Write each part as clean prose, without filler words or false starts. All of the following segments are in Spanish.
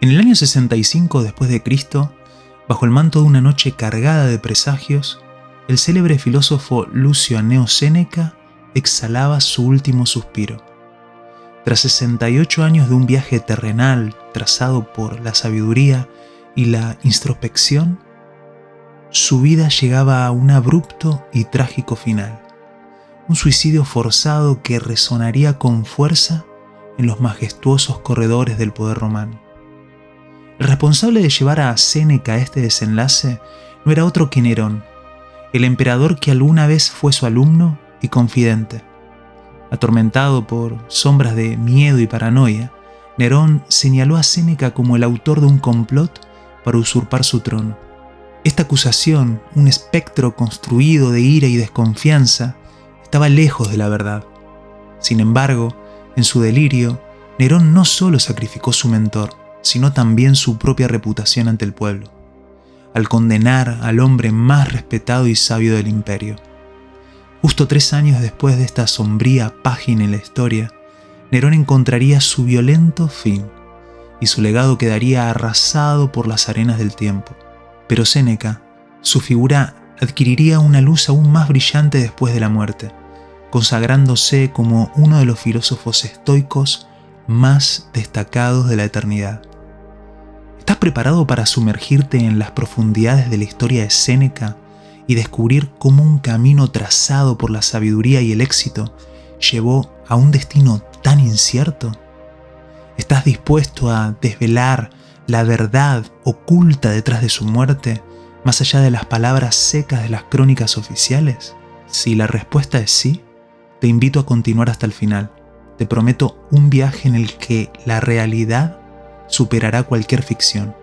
En el año 65 después de Cristo, bajo el manto de una noche cargada de presagios, el célebre filósofo Lucio Anneo Séneca exhalaba su último suspiro. Tras 68 años de un viaje terrenal trazado por la sabiduría y la introspección, su vida llegaba a un abrupto y trágico final. Un suicidio forzado que resonaría con fuerza en los majestuosos corredores del poder romano. El responsable de llevar a Séneca a este desenlace no era otro que Nerón, el emperador que alguna vez fue su alumno y confidente. Atormentado por sombras de miedo y paranoia, Nerón señaló a Séneca como el autor de un complot para usurpar su trono. Esta acusación, un espectro construido de ira y desconfianza, estaba lejos de la verdad. Sin embargo, en su delirio, Nerón no solo sacrificó su mentor, sino también su propia reputación ante el pueblo, al condenar al hombre más respetado y sabio del imperio. Justo 3 años después de esta sombría página en la historia, Nerón encontraría su violento fin, y su legado quedaría arrasado por las arenas del tiempo. Pero Séneca, su figura adquiriría una luz aún más brillante después de la muerte, consagrándose como uno de los filósofos estoicos más destacados de la eternidad. ¿Estás preparado para sumergirte en las profundidades de la historia de Séneca y descubrir cómo un camino trazado por la sabiduría y el éxito llevó a un destino tan incierto? ¿Estás dispuesto a desvelar la verdad oculta detrás de su muerte, más allá de las palabras secas de las crónicas oficiales? Si la respuesta es sí, te invito a continuar hasta el final. Te prometo un viaje en el que la realidad superará cualquier ficción.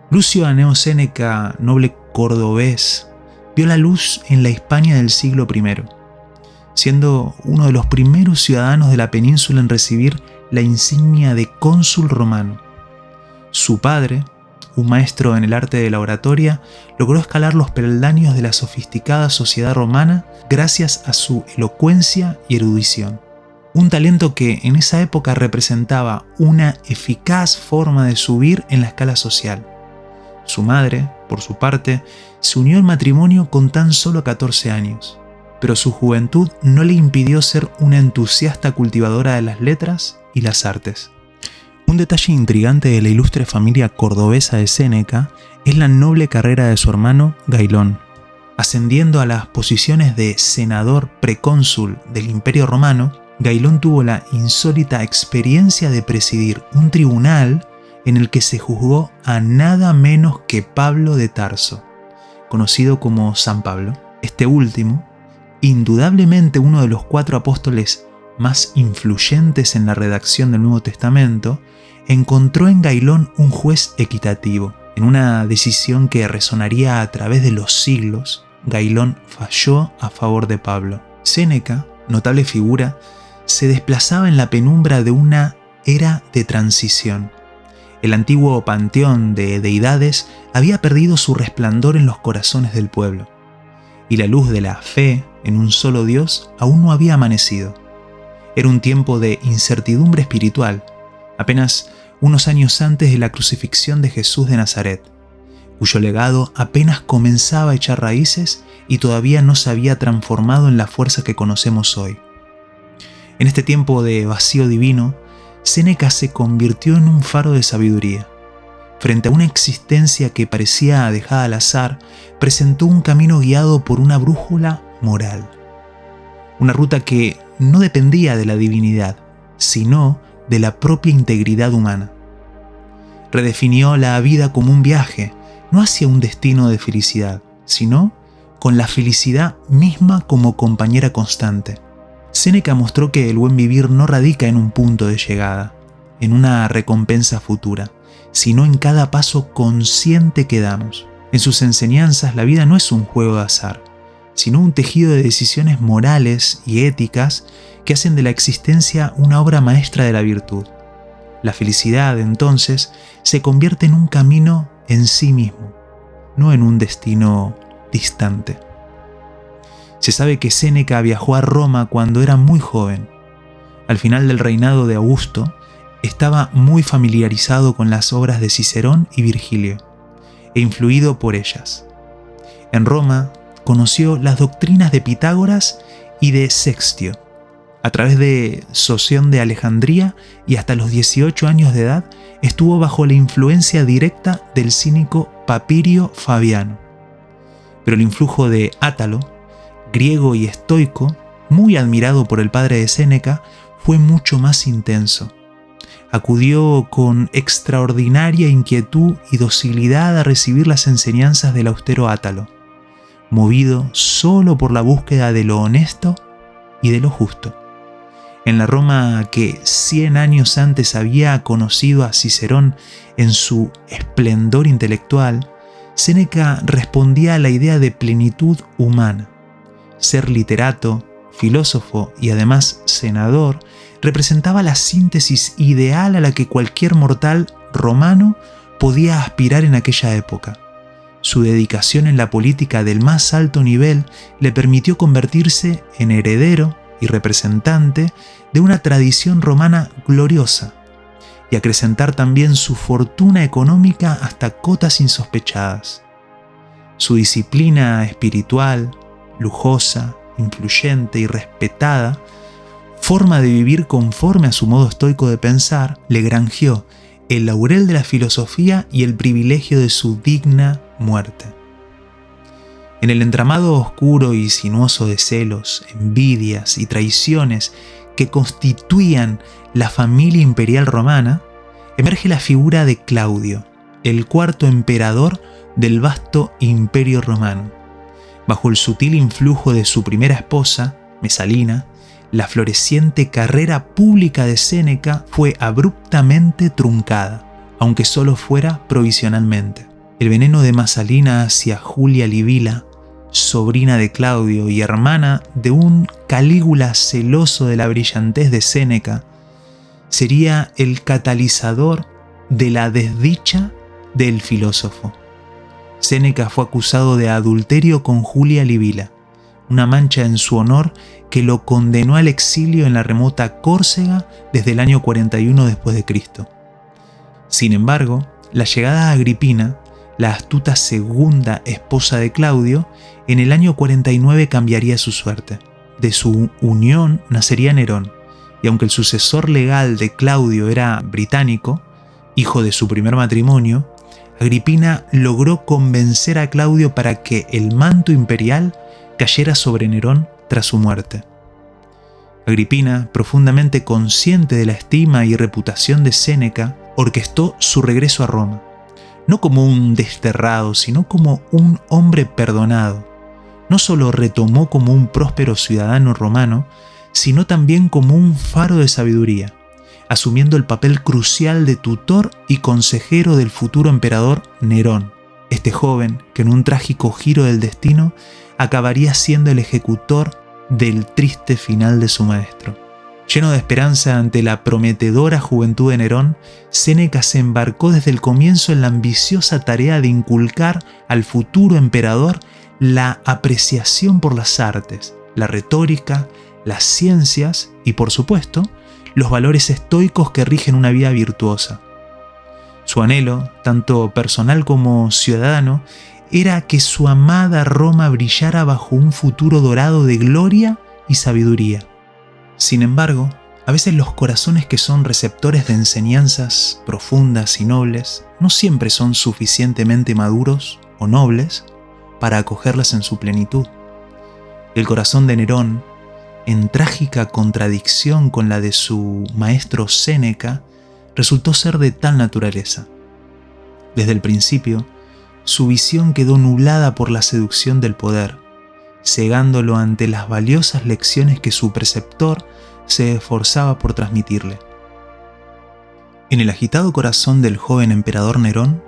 Lucio Anneo Séneca, noble cordobés, vio la luz en la Hispania del siglo I, siendo uno de los primeros ciudadanos de la península en recibir la insignia de cónsul romano. Su padre, un maestro en el arte de la oratoria, logró escalar los peldaños de la sofisticada sociedad romana gracias a su elocuencia y erudición. Un talento que en esa época representaba una eficaz forma de subir en la escala social. Su madre, por su parte, se unió al matrimonio con tan solo 14 años, pero su juventud no le impidió ser una entusiasta cultivadora de las letras y las artes. Un detalle intrigante de la ilustre familia cordobesa de Séneca es la noble carrera de su hermano Gailón. Ascendiendo a las posiciones de senador precónsul del Imperio Romano, Gailón tuvo la insólita experiencia de presidir un tribunal en el que se juzgó a nada menos que Pablo de Tarso, conocido como San Pablo. Este último, indudablemente uno de los 4 apóstoles más influyentes en la redacción del Nuevo Testamento, encontró en Gailón un juez equitativo. En una decisión que resonaría a través de los siglos, Gailón falló a favor de Pablo. Séneca, notable figura, se desplazaba en la penumbra de una era de transición. El antiguo panteón de deidades había perdido su resplandor en los corazones del pueblo, y la luz de la fe en un solo Dios aún no había amanecido. Era un tiempo de incertidumbre espiritual, apenas unos años antes de la crucifixión de Jesús de Nazaret, cuyo legado apenas comenzaba a echar raíces y todavía no se había transformado en la fuerza que conocemos hoy. En este tiempo de vacío divino, Séneca se convirtió en un faro de sabiduría. Frente a una existencia que parecía dejada al azar, presentó un camino guiado por una brújula moral. Una ruta que no dependía de la divinidad, sino de la propia integridad humana. Redefinió la vida como un viaje, no hacia un destino de felicidad, sino con la felicidad misma como compañera constante. Séneca mostró que el buen vivir no radica en un punto de llegada, en una recompensa futura, sino en cada paso consciente que damos. En sus enseñanzas, la vida no es un juego de azar, sino un tejido de decisiones morales y éticas que hacen de la existencia una obra maestra de la virtud. La felicidad, entonces, se convierte en un camino en sí mismo, no en un destino distante. Se sabe que Séneca viajó a Roma cuando era muy joven. Al final del reinado de Augusto, estaba muy familiarizado con las obras de Cicerón y Virgilio, e influido por ellas. En Roma conoció las doctrinas de Pitágoras y de Sextio. A través de Soción de Alejandría y hasta los 18 años de edad estuvo bajo la influencia directa del cínico Papirio Fabiano. Pero el influjo de Átalo, griego y estoico, muy admirado por el padre de Séneca, fue mucho más intenso. Acudió con extraordinaria inquietud y docilidad a recibir las enseñanzas del austero Átalo, movido solo por la búsqueda de lo honesto y de lo justo. En la Roma que 100 años antes había conocido a Cicerón en su esplendor intelectual, Séneca respondía a la idea de plenitud humana. Ser literato, filósofo y además senador representaba la síntesis ideal a la que cualquier mortal romano podía aspirar en aquella época. Su dedicación en la política del más alto nivel le permitió convertirse en heredero y representante de una tradición romana gloriosa y acrecentar también su fortuna económica hasta cotas insospechadas. Su disciplina espiritual, lujosa, influyente y respetada, forma de vivir conforme a su modo estoico de pensar, le granjeó el laurel de la filosofía y el privilegio de su digna muerte. En el entramado oscuro y sinuoso de celos, envidias y traiciones que constituían la familia imperial romana, emerge la figura de Claudio, el cuarto emperador del vasto imperio romano. Bajo el sutil influjo de su primera esposa, Mesalina, la floreciente carrera pública de Séneca fue abruptamente truncada, aunque solo fuera provisionalmente. El veneno de Mesalina hacia Julia Livila, sobrina de Claudio y hermana de un Calígula celoso de la brillantez de Séneca, sería el catalizador de la desdicha del filósofo. Séneca fue acusado de adulterio con Julia Livila, una mancha en su honor que lo condenó al exilio en la remota Córcega desde el año 41 después de Cristo. Sin embargo, la llegada de Agripina, la astuta segunda esposa de Claudio, en el año 49 cambiaría su suerte. De su unión nacería Nerón, y aunque el sucesor legal de Claudio era británico, hijo de su primer matrimonio, Agripina logró convencer a Claudio para que el manto imperial cayera sobre Nerón tras su muerte. Agripina, profundamente consciente de la estima y reputación de Séneca, orquestó su regreso a Roma, no como un desterrado, sino como un hombre perdonado. No solo retomó como un próspero ciudadano romano, sino también como un faro de sabiduría, asumiendo el papel crucial de tutor y consejero del futuro emperador Nerón, este joven que en un trágico giro del destino acabaría siendo el ejecutor del triste final de su maestro. Lleno de esperanza ante la prometedora juventud de Nerón, Séneca se embarcó desde el comienzo en la ambiciosa tarea de inculcar al futuro emperador la apreciación por las artes, la retórica, las ciencias y, por supuesto, los valores estoicos que rigen una vida virtuosa. Su anhelo, tanto personal como ciudadano, era que su amada Roma brillara bajo un futuro dorado de gloria y sabiduría. Sin embargo, a veces los corazones que son receptores de enseñanzas profundas y nobles no siempre son suficientemente maduros o nobles para acogerlas en su plenitud. El corazón de Nerón, en trágica contradicción con la de su maestro Séneca, resultó ser de tal naturaleza. Desde el principio, su visión quedó nublada por la seducción del poder, cegándolo ante las valiosas lecciones que su preceptor se esforzaba por transmitirle. En el agitado corazón del joven emperador Nerón,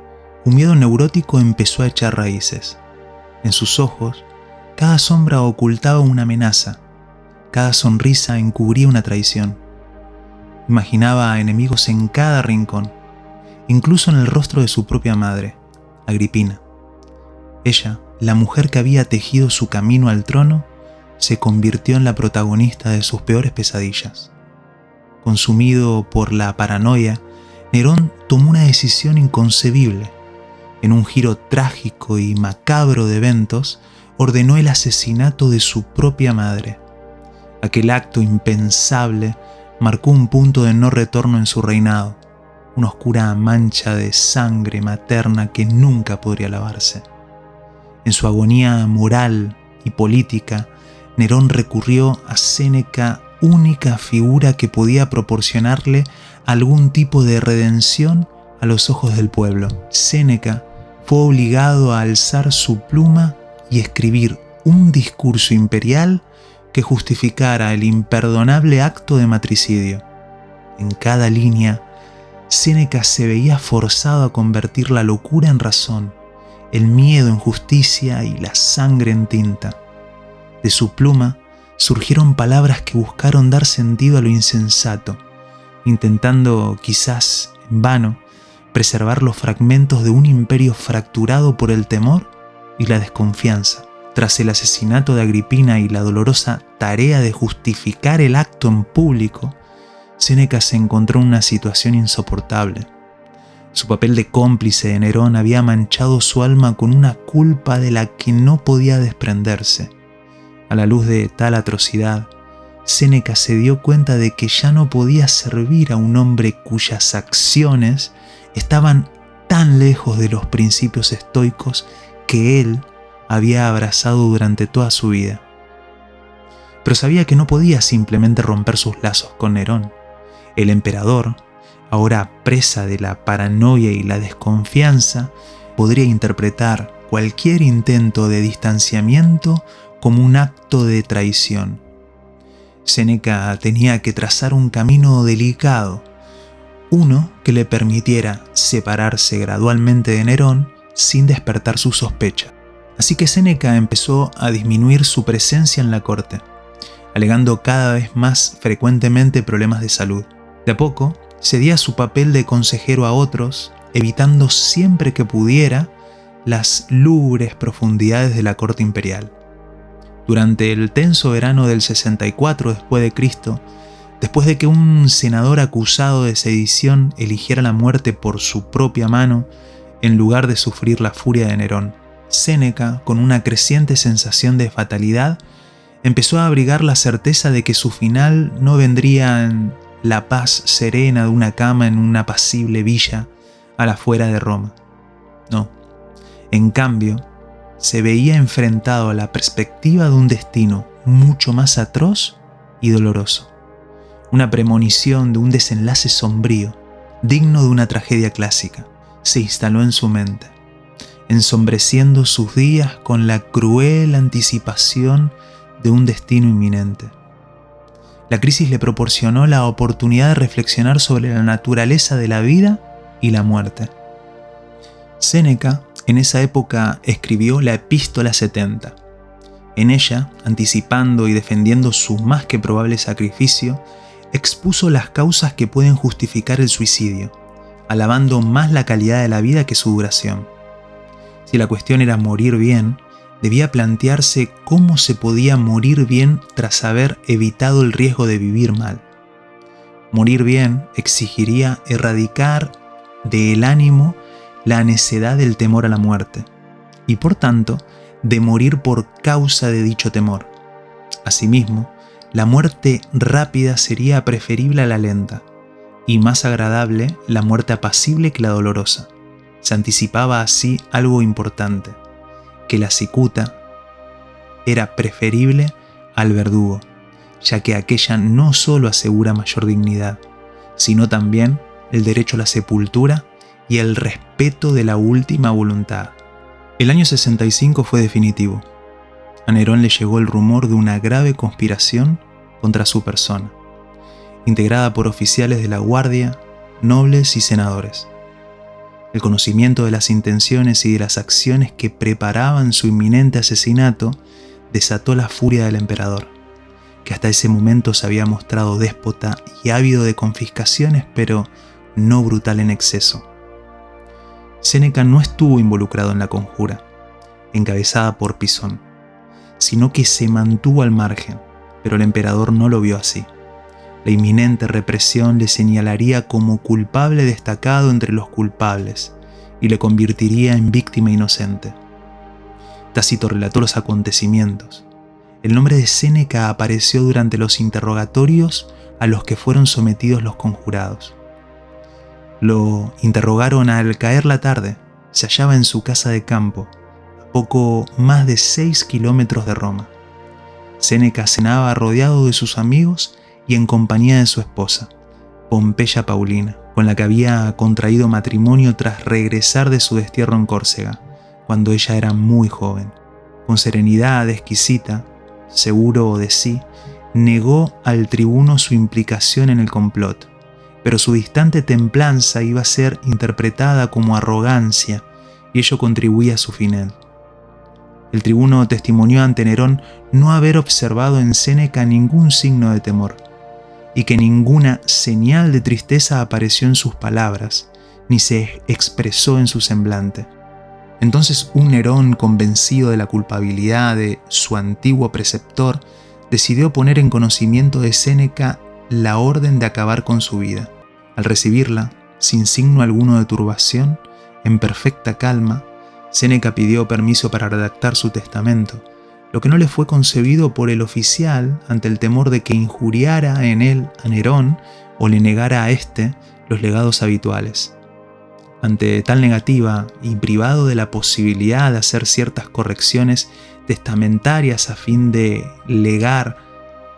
un miedo neurótico empezó a echar raíces. En sus ojos, cada sombra ocultaba una amenaza, cada sonrisa encubría una traición. Imaginaba a enemigos en cada rincón, incluso en el rostro de su propia madre, Agripina. Ella, la mujer que había tejido su camino al trono, se convirtió en la protagonista de sus peores pesadillas. Consumido por la paranoia, Nerón tomó una decisión inconcebible. En un giro trágico y macabro de eventos, ordenó el asesinato de su propia madre. Aquel acto impensable marcó un punto de no retorno en su reinado, una oscura mancha de sangre materna que nunca podría lavarse. En su agonía moral y política, Nerón recurrió a Séneca, única figura que podía proporcionarle algún tipo de redención a los ojos del pueblo. Séneca fue obligado a alzar su pluma y escribir un discurso imperial que justificara el imperdonable acto de matricidio. En cada línea, Séneca se veía forzado a convertir la locura en razón, el miedo en justicia y la sangre en tinta. De su pluma surgieron palabras que buscaron dar sentido a lo insensato, intentando, quizás en vano, preservar los fragmentos de un imperio fracturado por el temor y la desconfianza. Tras el asesinato de Agripina y la dolorosa tarea de justificar el acto en público, Séneca se encontró en una situación insoportable. Su papel de cómplice de Nerón había manchado su alma con una culpa de la que no podía desprenderse. A la luz de tal atrocidad, Séneca se dio cuenta de que ya no podía servir a un hombre cuyas acciones estaban tan lejos de los principios estoicos que él había abrazado durante toda su vida. Pero sabía que no podía simplemente romper sus lazos con Nerón. El emperador, ahora presa de la paranoia y la desconfianza, podría interpretar cualquier intento de distanciamiento como un acto de traición. Séneca tenía que trazar un camino delicado, uno que le permitiera separarse gradualmente de Nerón sin despertar su sospecha. Así que Séneca empezó a disminuir su presencia en la corte, alegando cada vez más frecuentemente problemas de salud. De a poco, cedía su papel de consejero a otros, evitando siempre que pudiera las lúgubres profundidades de la corte imperial. Durante el tenso verano del 64 después de Cristo, después de que un senador acusado de sedición eligiera la muerte por su propia mano en lugar de sufrir la furia de Nerón, Séneca, con una creciente sensación de fatalidad, empezó a abrigar la certeza de que su final no vendría en la paz serena de una cama en una apacible villa a la afuera de Roma. No, en cambio, se veía enfrentado a la perspectiva de un destino mucho más atroz y doloroso. Una premonición de un desenlace sombrío, digno de una tragedia clásica, se instaló en su mente, ensombreciendo sus días con la cruel anticipación de un destino inminente. La crisis le proporcionó la oportunidad de reflexionar sobre la naturaleza de la vida y la muerte. Séneca, en esa época, escribió la Epístola 70. En ella, anticipando y defendiendo su más que probable sacrificio, expuso las causas que pueden justificar el suicidio, alabando más la calidad de la vida que su duración. Si la cuestión era morir bien, debía plantearse cómo se podía morir bien tras haber evitado el riesgo de vivir mal. Morir bien exigiría erradicar del ánimo la necedad del temor a la muerte, y por tanto, de morir por causa de dicho temor. Asimismo, la muerte rápida sería preferible a la lenta, y más agradable la muerte apacible que la dolorosa. Se anticipaba así algo importante, que la cicuta era preferible al verdugo, ya que aquella no solo asegura mayor dignidad, sino también el derecho a la sepultura y el respeto de la última voluntad. El año 65 fue definitivo. A Nerón le llegó el rumor de una grave conspiración contra su persona, integrada por oficiales de la guardia, nobles y senadores. El conocimiento de las intenciones y de las acciones que preparaban su inminente asesinato desató la furia del emperador, que hasta ese momento se había mostrado déspota y ávido de confiscaciones, pero no brutal en exceso. Séneca no estuvo involucrado en la conjura, encabezada por Pisón, sino que se mantuvo al margen, pero el emperador no lo vio así. La inminente represión le señalaría como culpable destacado entre los culpables y le convertiría en víctima inocente. Tácito relató los acontecimientos. El nombre de Séneca apareció durante los interrogatorios a los que fueron sometidos los conjurados. Lo interrogaron al caer la tarde. Se hallaba en su casa de campo, a poco más de 6 kilómetros de Roma. Séneca cenaba rodeado de sus amigos y en compañía de su esposa, Pompeya Paulina, con la que había contraído matrimonio tras regresar de su destierro en Córcega, cuando ella era muy joven. Con serenidad exquisita, seguro de sí, negó al tribuno su implicación en el complot, pero su distante templanza iba a ser interpretada como arrogancia y ello contribuía a su final. El tribuno testimonió ante Nerón no haber observado en Séneca ningún signo de temor y que ninguna señal de tristeza apareció en sus palabras ni se expresó en su semblante. Entonces un Nerón, convencido de la culpabilidad de su antiguo preceptor, decidió poner en conocimiento de Séneca la orden de acabar con su vida. Al recibirla, sin signo alguno de turbación, en perfecta calma, Séneca pidió permiso para redactar su testamento, lo que no le fue concebido por el oficial ante el temor de que injuriara en él a Nerón o le negara a éste los legados habituales. Ante tal negativa y privado de la posibilidad de hacer ciertas correcciones testamentarias a fin de legar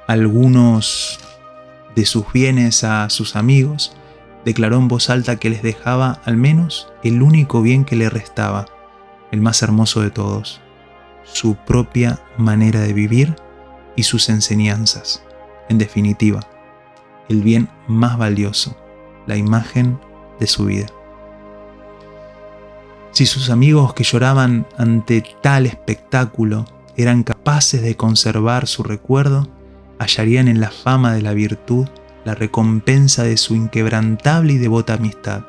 algunos de sus bienes a sus amigos, declaró en voz alta que les dejaba al menos el único bien que le restaba, el más hermoso de todos, su propia manera de vivir y sus enseñanzas. En definitiva, el bien más valioso, la imagen de su vida. Si sus amigos que lloraban ante tal espectáculo eran capaces de conservar su recuerdo, hallarían en la fama de la virtud la recompensa de su inquebrantable y devota amistad.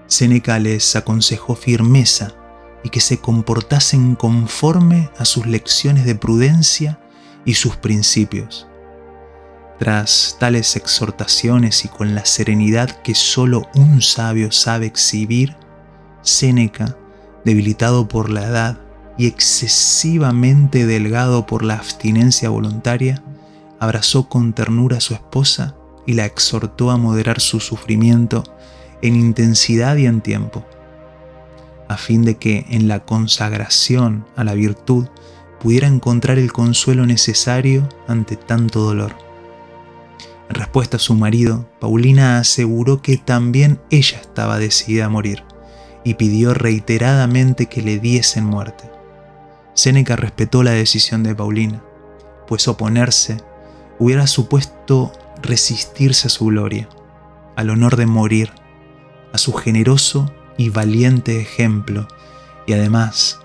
Séneca les aconsejó firmeza y que se comportasen conforme a sus lecciones de prudencia y sus principios. Tras tales exhortaciones y con la serenidad que solo un sabio sabe exhibir, Séneca, debilitado por la edad y excesivamente delgado por la abstinencia voluntaria, abrazó con ternura a su esposa y la exhortó a moderar su sufrimiento en intensidad y en tiempo, a fin de que en la consagración a la virtud pudiera encontrar el consuelo necesario ante tanto dolor. En respuesta a su marido, Paulina aseguró que también ella estaba decidida a morir y pidió reiteradamente que le diesen muerte. Séneca respetó la decisión de Paulina, pues oponerse hubiera supuesto resistirse a su gloria, al honor de morir, a su generoso y valiente ejemplo, y además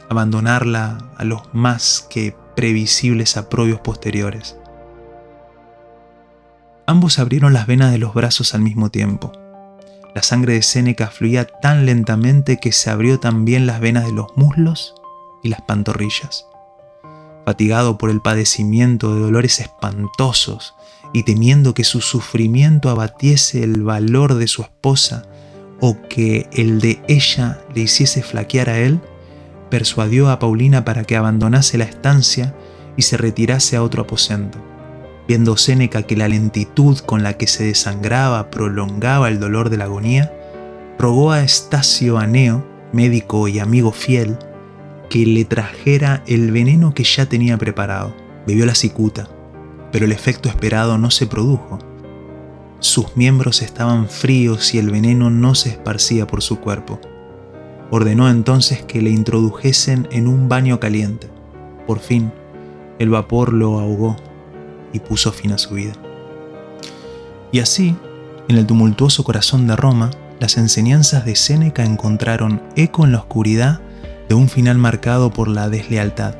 abandonarla a los más que previsibles aprobios posteriores. Ambos abrieron las venas de los brazos al mismo tiempo. La sangre de Séneca fluía tan lentamente que se abrió también las venas de los muslos y las pantorrillas. Fatigado por el padecimiento de dolores espantosos y temiendo que su sufrimiento abatiese el valor de su esposa o que el de ella le hiciese flaquear a él, persuadió a Paulina para que abandonase la estancia y se retirase a otro aposento. Viendo Séneca que la lentitud con la que se desangraba prolongaba el dolor de la agonía, rogó a Estacio Aneo, médico y amigo fiel, que le trajera el veneno que ya tenía preparado. Bebió la cicuta, pero el efecto esperado no se produjo. Sus miembros estaban fríos y el veneno no se esparcía por su cuerpo. Ordenó entonces que le introdujesen en un baño caliente. Por fin, el vapor lo ahogó y puso fin a su vida. Y así, en el tumultuoso corazón de Roma, las enseñanzas de Séneca encontraron eco en la oscuridad de un final marcado por la deslealtad.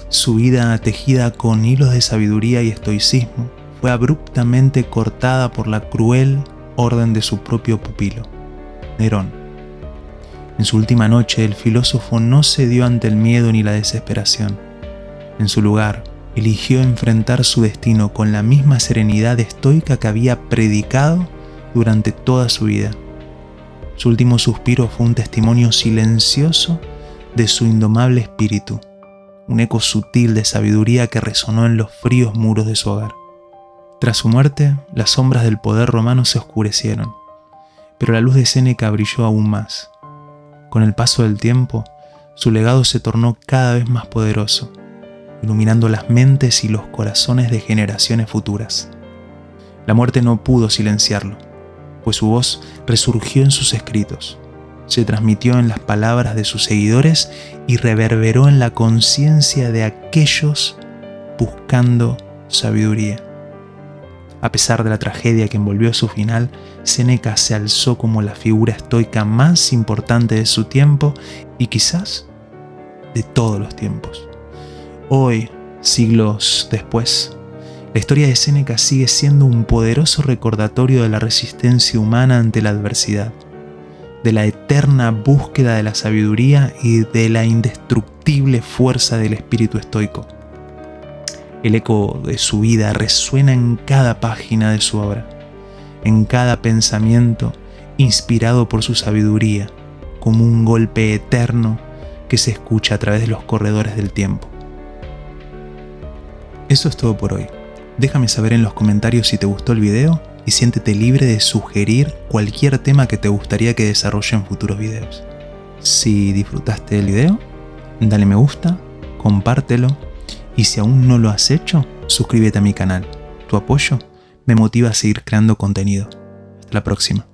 Su vida, tejida con hilos de sabiduría y estoicismo, fue abruptamente cortada por la cruel orden de su propio pupilo, Nerón. En su última noche, el filósofo no cedió ante el miedo ni la desesperación. En su lugar, eligió enfrentar su destino con la misma serenidad estoica que había predicado durante toda su vida. Su último suspiro fue un testimonio silencioso de su indomable espíritu, un eco sutil de sabiduría que resonó en los fríos muros de su hogar. Tras su muerte, las sombras del poder romano se oscurecieron, pero la luz de Séneca brilló aún más. Con el paso del tiempo, su legado se tornó cada vez más poderoso, iluminando las mentes y los corazones de generaciones futuras. La muerte no pudo silenciarlo, pues su voz resurgió en sus escritos, se transmitió en las palabras de sus seguidores y reverberó en la conciencia de aquellos buscando sabiduría. A pesar de la tragedia que envolvió su final, Séneca se alzó como la figura estoica más importante de su tiempo y quizás de todos los tiempos. Hoy, siglos después, la historia de Séneca sigue siendo un poderoso recordatorio de la resistencia humana ante la adversidad, de la eterna búsqueda de la sabiduría y de la indestructible fuerza del espíritu estoico. El eco de su vida resuena en cada página de su obra, en cada pensamiento inspirado por su sabiduría, como un golpe eterno que se escucha a través de los corredores del tiempo. Eso es todo por hoy. Déjame saber en los comentarios si te gustó el video y siéntete libre de sugerir cualquier tema que te gustaría que desarrolle en futuros videos. Si disfrutaste del video, dale me gusta, compártelo y si aún no lo has hecho, suscríbete a mi canal. Tu apoyo me motiva a seguir creando contenido. Hasta la próxima.